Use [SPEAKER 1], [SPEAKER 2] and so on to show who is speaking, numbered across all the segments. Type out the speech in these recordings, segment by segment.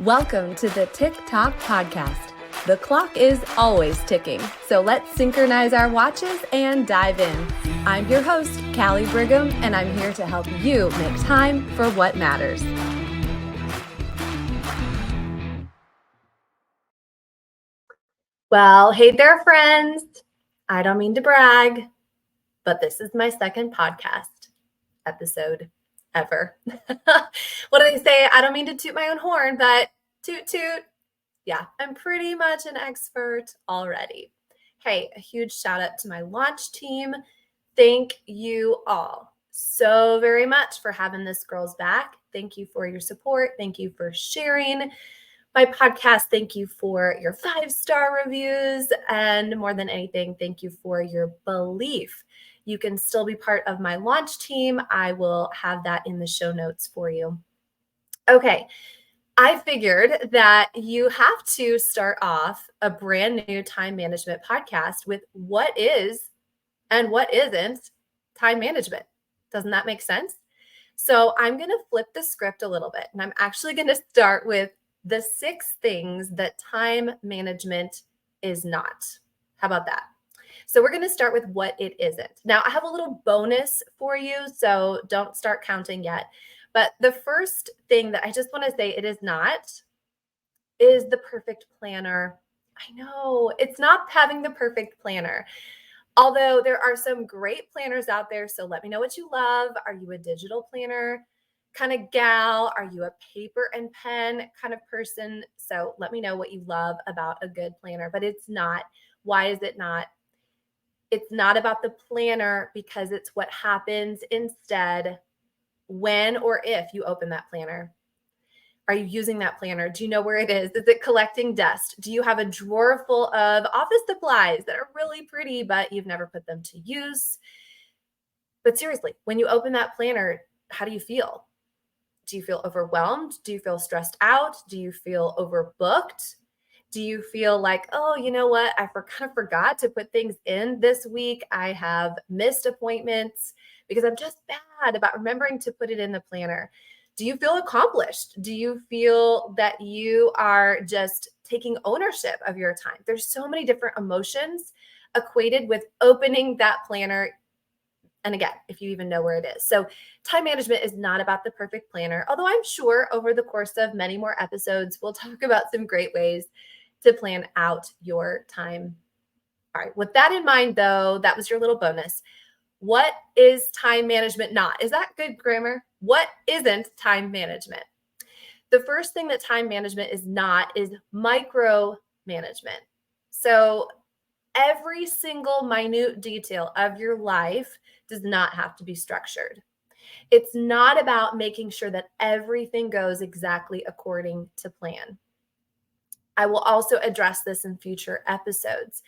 [SPEAKER 1] Welcome to the Tick Tock Podcast. The clock is always ticking, so let's synchronize our watches and dive in. I'm your host, Callie Brigham, and I'm here to help you make time for what matters. Well, hey there, friends. I don't mean to brag, but this is my second podcast episode ever. What do they say? I don't mean to toot my own horn, but toot toot. Yeah, I'm pretty much an expert already. Hey, a huge shout out to my launch team. Thank you all so very much for having this girl's back. Thank you for your support. Thank you for sharing my podcast. Thank you for your 5-star reviews. And more than anything, thank you for your belief. You can still be part of my launch team. I will have that in the show notes for you. Okay. I figured that you have to start off a brand new time management podcast with what is and what isn't time management. Doesn't that make sense? So I'm going to flip the script a little bit, and I'm actually going to start with the 6 things that time management is not. How about that? So we're going to start with what it isn't. Now, I have a little bonus for you, so don't start counting yet. But the first thing that I just want to say it is not is the perfect planner. I know it's not having the perfect planner. Although there are some great planners out there. So let me know what you love. Are you a digital planner kind of gal? Are you a paper and pen kind of person? So let me know what you love about a good planner, but it's not. Why is it not? It's not about the planner because it's what happens instead when or if you open that planner. Are you using that planner? Do you know where it is? Is it collecting dust? Do you have a drawer full of office supplies that are really pretty, but you've never put them to use? But seriously, when you open that planner, how do you feel? Do you feel overwhelmed? Do you feel stressed out? Do you feel overbooked? Do you feel like, oh, you know what? I kind of forgot to put things in this week. I have missed appointments because I'm just bad about remembering to put it in the planner. Do you feel accomplished? Do you feel that you are just taking ownership of your time? There's so many different emotions equated with opening that planner. And again, if you even know where it is. So time management is not about the perfect planner, although I'm sure over the course of many more episodes, we'll talk about some great ways to plan out your time. All right. With that in mind, though, that was your little bonus. What is time management not? Is that good grammar? What isn't time management? The first thing that time management is not is micromanagement. So every single minute detail of your life does not have to be structured. It's not about making sure that everything goes exactly according to plan. I will also address this in future episodes.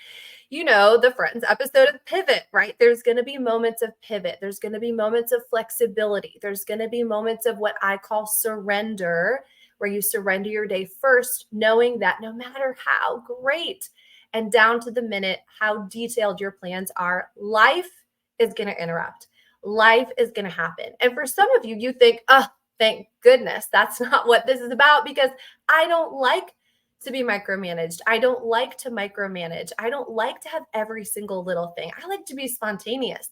[SPEAKER 1] You know, the Friends episode of Pivot, right? There's going to be moments of pivot. There's going to be moments of flexibility. There's going to be moments of what I call surrender, where you surrender your day first, knowing that no matter how great and down to the minute, how detailed your plans are, life is going to interrupt. Life is going to happen. And for some of you, you think, oh, thank goodness that's not what this is about, because I don't like to be micromanaged. I don't like to micromanage. I don't like to have every single little thing. I like to be spontaneous.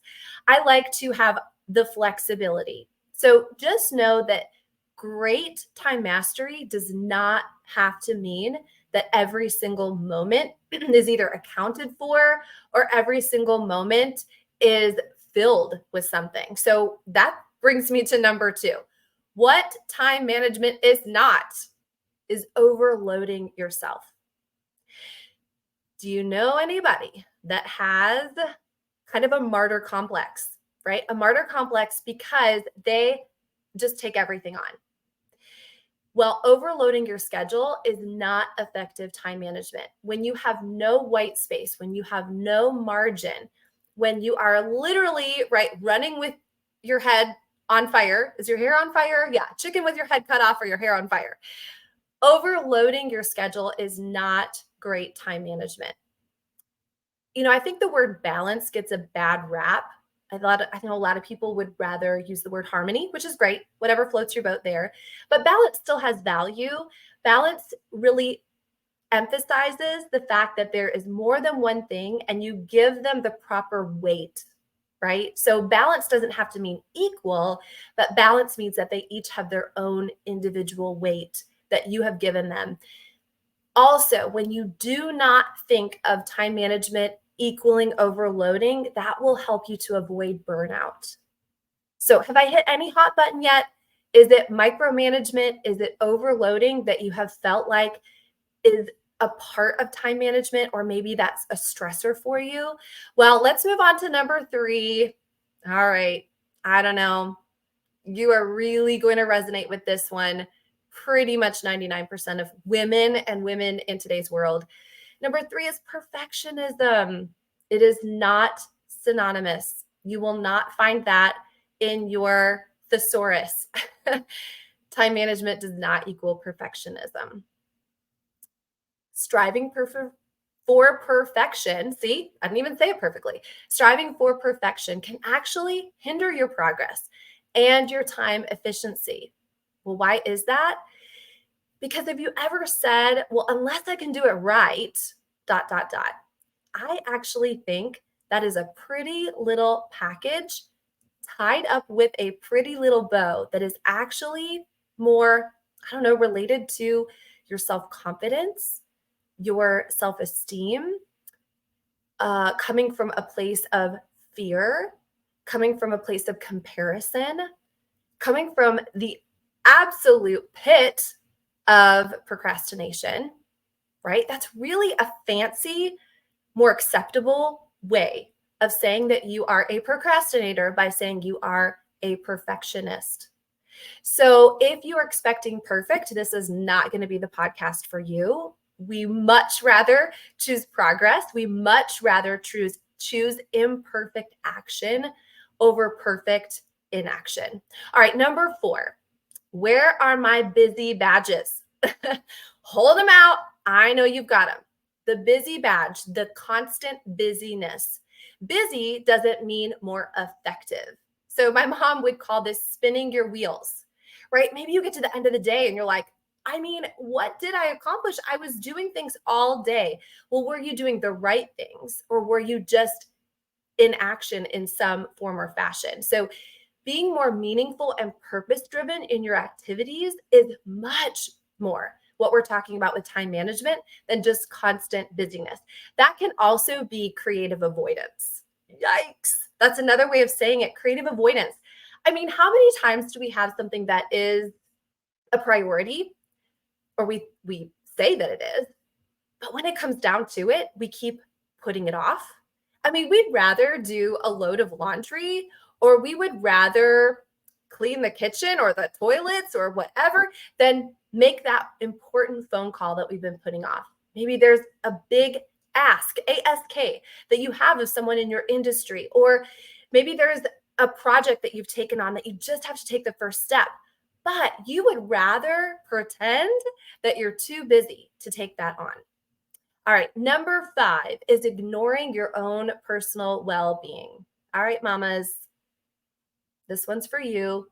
[SPEAKER 1] I like to have the flexibility. So just know that great time mastery does not have to mean that every single moment is either accounted for or every single moment is filled with something. So that brings me to number 2. What time management is not is overloading yourself. Do you know anybody that has kind of a martyr complex, right? A martyr complex because they just take everything on. Well, overloading your schedule is not effective time management. When you have no white space, when you have no margin, when you are literally, right, running with your head on fire. Is your hair on fire? Yeah, chicken with your head cut off or your hair on fire. Overloading your schedule is not great time management. You know, I think the word balance gets a bad rap I know a lot of people would rather use the word harmony, which is great, whatever floats your boat there. But balance still has value. Balance really emphasizes the fact that there is more than one thing and you give them the proper weight, right? So balance doesn't have to mean equal, but balance means that they each have their own individual weight that you have given them. Also, when you do not think of time management equaling overloading, that will help you to avoid burnout. So, have I hit any hot button yet? Is it micromanagement? Is it overloading that you have felt like is a part of time management, or maybe that's a stressor for you? Well, let's move on to number 3. All right. I don't know. You are really going to resonate with this one. Pretty much 99% of women and women in today's world. Number 3 is perfectionism. It is not synonymous. You will not find that in your thesaurus. Time management does not equal perfectionism. Striving for perfection, see, I didn't even say it perfectly. Striving for perfection can actually hinder your progress and your time efficiency. Well, why is that? Because have you ever said, well, unless I can do it right, dot, dot, dot. I actually think that is a pretty little package tied up with a pretty little bow that is actually more, I don't know, related to your self-confidence, your self-esteem, coming from a place of fear, coming from a place of comparison, coming from the absolute pit of procrastination, right? That's really a fancy, more acceptable way of saying that you are a procrastinator by saying you are a perfectionist. So if you are expecting perfect, this is not going to be the podcast for you. We much rather choose progress. We much rather choose imperfect action over perfect inaction. All right, number 4. Where are my busy badges? Hold them out. I know you've got them. The busy badge, the constant busyness. Busy doesn't mean more effective. So my mom would call this spinning your wheels, right? Maybe you get to the end of the day and you're like, I mean, what did I accomplish? I was doing things all day. Well, were you doing the right things, or were you just in action in some form or fashion? So being more meaningful and purpose driven in your activities is much more what we're talking about with time management than just constant busyness. That can also be creative avoidance. Yikes. That's another way of saying it, creative avoidance. I mean, how many times do we have something that is a priority, or we say that it is, but when it comes down to it, we keep putting it off? I mean, we'd rather do a load of laundry, or we would rather clean the kitchen or the toilets or whatever than make that important phone call that we've been putting off. Maybe there's a big ask, ASK, that you have of someone in your industry, or maybe there's a project that you've taken on that you just have to take the first step, but you would rather pretend that you're too busy to take that on. All right, number 5 is ignoring your own personal well-being. All right, mamas, this one's for you.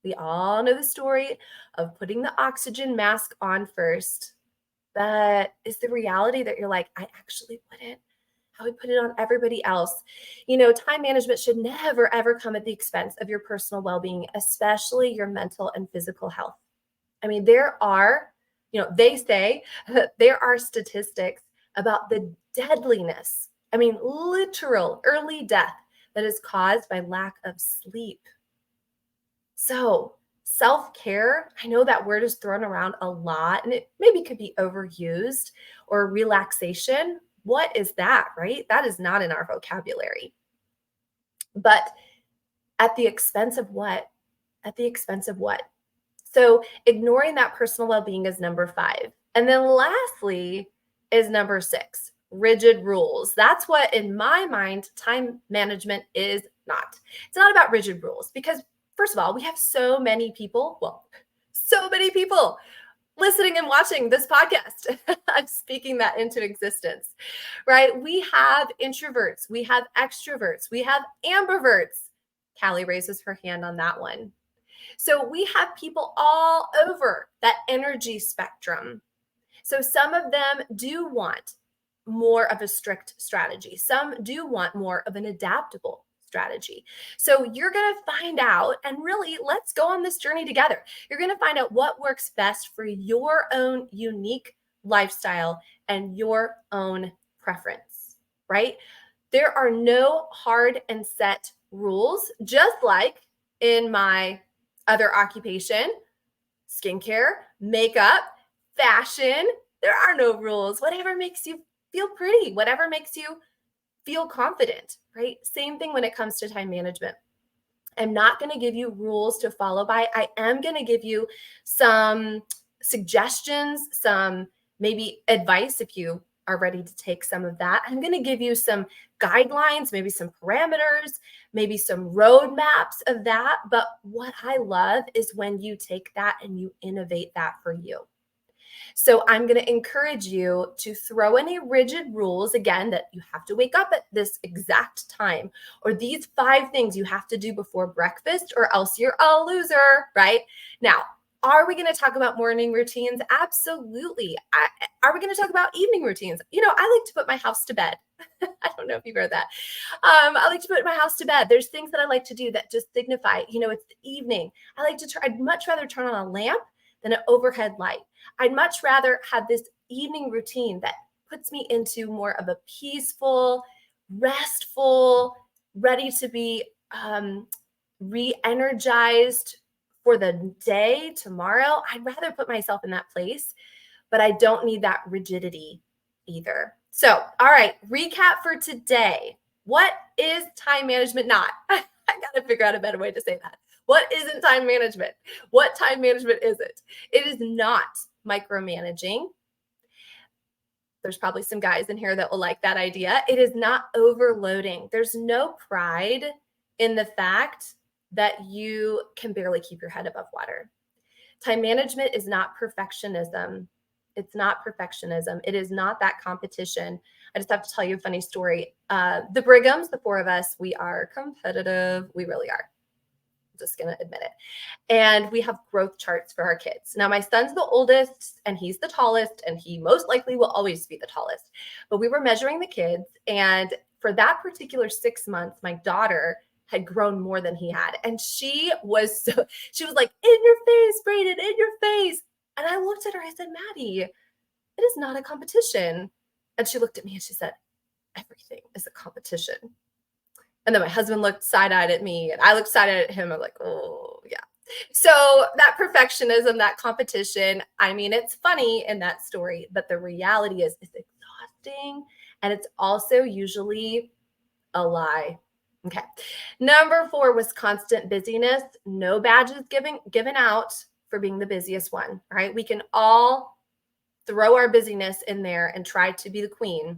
[SPEAKER 1] We all know the story of putting the oxygen mask on first, but is the reality that you're like, I actually wouldn't. I would put it on everybody else. You know, time management should never, ever come at the expense of your personal well-being, especially your mental and physical health. I mean, they say that there are statistics about the deadliness, I mean, literal early death that is caused by lack of sleep. So, self-care, I know that word is thrown around a lot and it maybe could be overused, or relaxation. What is that, right? That is not in our vocabulary. But at the expense of what? At the expense of what? So ignoring that personal well-being is number 5. And then lastly is number 6, rigid rules. That's what, in my mind, time management is not. It's not about rigid rules because, first of all, we have so many people listening and watching this podcast. I'm speaking that into existence, right? We have introverts, we have extroverts, we have ambiverts. Callie raises her hand on that one. So we have people all over that energy spectrum. So some of them do want more of a strict strategy. Some do want more of an adaptable strategy. So you're going to find out, and really, let's go on this journey together. You're going to find out what works best for your own unique lifestyle and your own preference, right? There are no hard and set rules, just like in my other occupation, skincare, makeup, fashion. There are no rules. Whatever makes you feel pretty, whatever makes you feel confident, right? Same thing when it comes to time management. I'm not going to give you rules to follow by. I am going to give you some suggestions, some maybe advice if you are ready to take some of that. I'm going to give you some guidelines, maybe some parameters, maybe some roadmaps of that. But what I love is when you take that and you innovate that for you. So I'm going to encourage you to throw any rigid rules, again, that you have to wake up at this exact time, or these 5 things you have to do before breakfast, or else you're a loser, right? Now, are we going to talk about morning routines? Absolutely. Are we going to talk about evening routines? I like to put my house to bed. I don't know if you've heard that. I like to put my house to bed. There's things that I like to do that just signify, it's the evening. I'd much rather turn on a lamp than an overhead light. I'd much rather have this evening routine that puts me into more of a peaceful, restful, ready to be re-energized for the day tomorrow. I'd rather put myself in that place, but I don't need that rigidity either. So, all right, recap for today. What is time management not? I got to figure out a better way to say that. What isn't time management? What time management is it? It is not micromanaging. There's probably some guys in here that will like that idea. It is not overloading. There's no pride in the fact that you can barely keep your head above water. Time management is not perfectionism. It's not perfectionism. It is not that competition. I just have to tell you a funny story. The Brighams, the 4 of us, we are competitive. We really are. Just going to admit it. And we have growth charts for our kids. Now, my son's the oldest and he's the tallest, and he most likely will always be the tallest. But we were measuring the kids, and for that particular 6 months, my daughter had grown more than he had. And she was like, in your face, Brayden, in your face. And I looked at her, I said, Maddie, it is not a competition. And she looked at me and she said, everything is a competition. And then my husband looked side-eyed at me, and I looked side-eyed at him. I'm like, oh, yeah. So that perfectionism, that competition, I mean, it's funny in that story, but the reality is it's exhausting, and it's also usually a lie. Okay. Number 4 was constant busyness. No badges given out for being the busiest one, right? We can all throw our busyness in there and try to be the queen.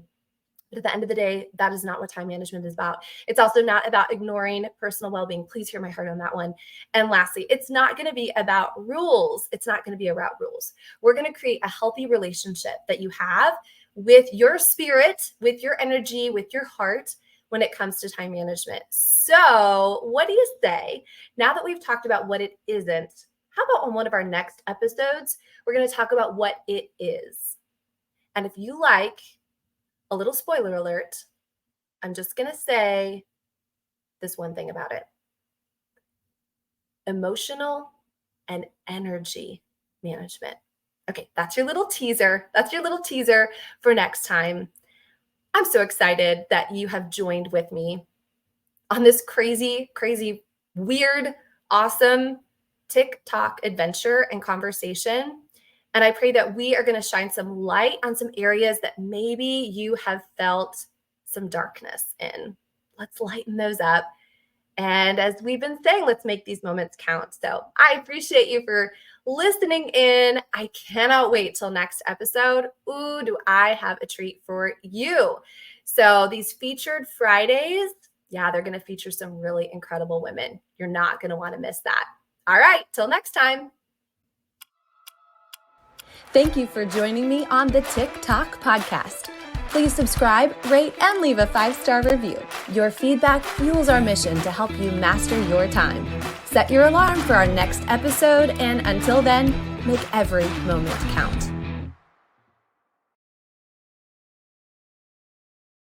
[SPEAKER 1] But at the end of the day, that is not what time management is about. It's also not about ignoring personal well-being. Please hear my heart on that one. And lastly, it's not going to be about rules. It's not going to be about rules. We're going to create a healthy relationship that you have with your spirit, with your energy, with your heart when it comes to time management. So what do you say? Now that we've talked about what it isn't, how about on one of our next episodes, we're going to talk about what it is. And if you like, a little spoiler alert, I'm just going to say this one thing about it. Emotional and energy management. Okay, that's your little teaser. That's your little teaser for next time. I'm so excited that you have joined with me on this crazy, weird, awesome TikTok adventure and conversation. And I pray that we are going to shine some light on some areas that maybe you have felt some darkness in. Let's lighten those up. And as we've been saying, let's make these moments count. So I appreciate you for listening in. I cannot wait till next episode. Ooh, do I have a treat for you. So these featured Fridays, yeah, they're going to feature some really incredible women. You're not going to want to miss that. All right, till next time. Thank you for joining me on the TikTok podcast. Please subscribe, rate, and leave a 5-star review. Your feedback fuels our mission to help you master your time. Set your alarm for our next episode, and until then, make every moment count.